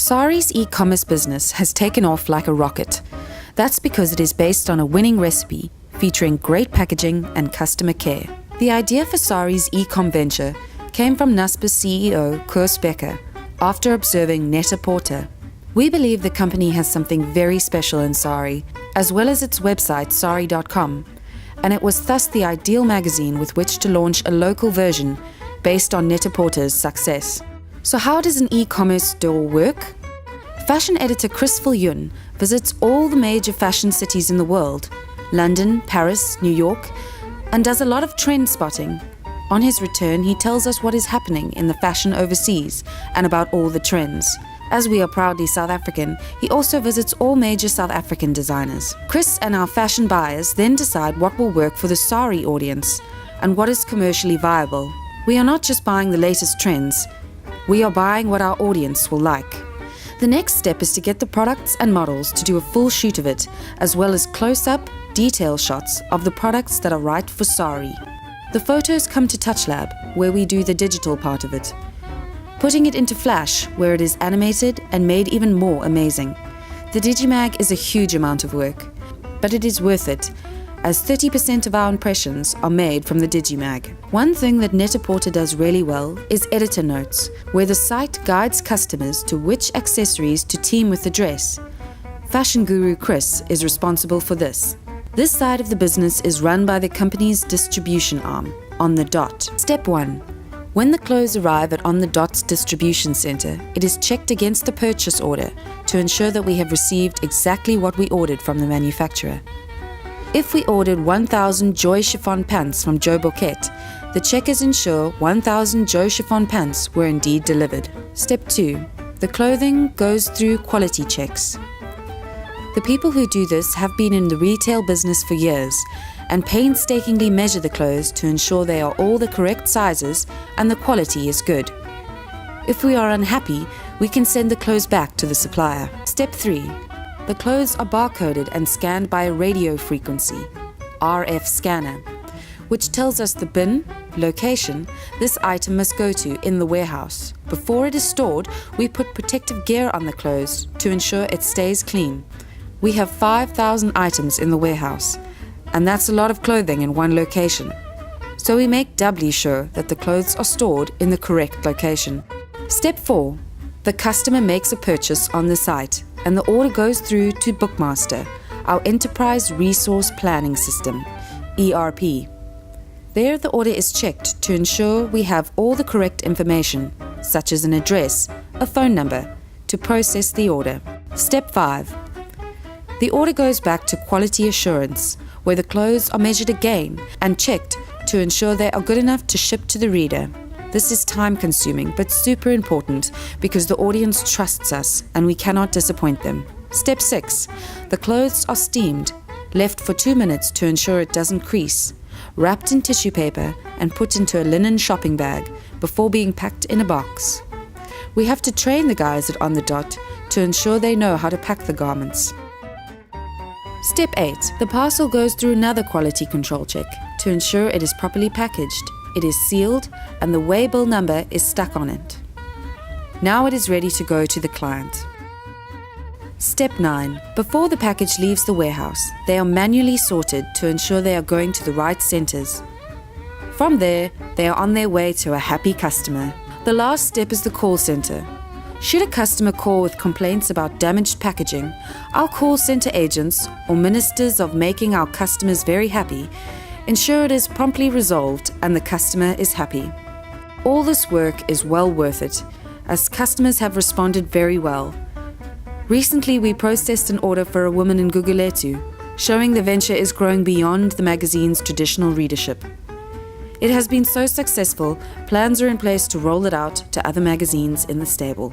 Sari's e-commerce business has taken off like a rocket. That's because it is based on a winning recipe featuring great packaging and customer care. The idea for Sari's e-com venture came from Naspers CEO Koos Becker after observing Net-a-Porter. We believe the company has something very special in Sari, as well as its website sari.com, and it was thus the ideal magazine with which to launch a local version based on Net-a-Porter's success. So how does an e-commerce store work? Fashion editor Chris Viljoen visits all the major fashion cities in the world, London, Paris, New York, and does a lot of trend spotting. On his return, he tells us what is happening in the fashion overseas and about all the trends. As we are proudly South African, he also visits all major South African designers. Chris and our fashion buyers then decide what will work for the Sari audience and what is commercially viable. We are not just buying the latest trends, we are buying what our audience will like. The next step is to get the products and models to do a full shoot of it, as well as close-up, detail shots of the products that are right for Sari. The photos come to TouchLab, where we do the digital part of it, putting it into Flash, where it is animated and made even more amazing. The Digimag is a huge amount of work, but it is worth it, as 30% of our impressions are made from the Digimag. One thing that Net-a-Porter does really well is editor notes, where the site guides customers to which accessories to team with the dress. Fashion guru Chris is responsible for this. This side of the business is run by the company's distribution arm, On The Dot. Step 1. When the clothes arrive at On The Dot's distribution center, it is checked against the purchase order to ensure that we have received exactly what we ordered from the manufacturer. If we ordered 1,000 Joy chiffon pants from Joe Bouquet, the checkers ensure 1,000 Joe chiffon pants were indeed delivered. Step 2. The clothing goes through quality checks. The people who do this have been in the retail business for years and painstakingly measure the clothes to ensure they are all the correct sizes and the quality is good. If we are unhappy, we can send the clothes back to the supplier. Step 3. The clothes are barcoded and scanned by a radio frequency, RF scanner, which tells us the bin, location, this item must go to in the warehouse. Before it is stored, we put protective gear on the clothes to ensure it stays clean. We have 5,000 items in the warehouse, and that's a lot of clothing in one location. So we make doubly sure that the clothes are stored in the correct location. Step 4. The customer makes a purchase on the site, and the order goes through to Bookmaster, our Enterprise Resource Planning System, ERP. There the order is checked to ensure we have all the correct information, such as an address, a phone number, to process the order. Step 5. The order goes back to quality assurance, where the clothes are measured again and checked to ensure they are good enough to ship to the reader. This is time-consuming but super important because the audience trusts us and we cannot disappoint them. Step 6. The clothes are steamed, left for 2 minutes to ensure it doesn't crease, wrapped in tissue paper and put into a linen shopping bag before being packed in a box. We have to train the guys at On The Dot to ensure they know how to pack the garments. Step 8. The parcel goes through another quality control check to ensure it is properly packaged, it is sealed, and the weighbill number is stuck on it. Now it is ready to go to the client. Step 9. Before the package leaves the warehouse, they are manually sorted to ensure they are going to the right centers. From there, they are on their way to a happy customer. The last step is the call center. Should a customer call with complaints about damaged packaging, our call center agents, or ministers of making our customers very happy, ensure it is promptly resolved and the customer is happy. All this work is well worth it, as customers have responded very well. Recently, we processed an order for a woman in Gugulethu, showing the venture is growing beyond the magazine's traditional readership. It has been so successful, plans are in place to roll it out to other magazines in the stable.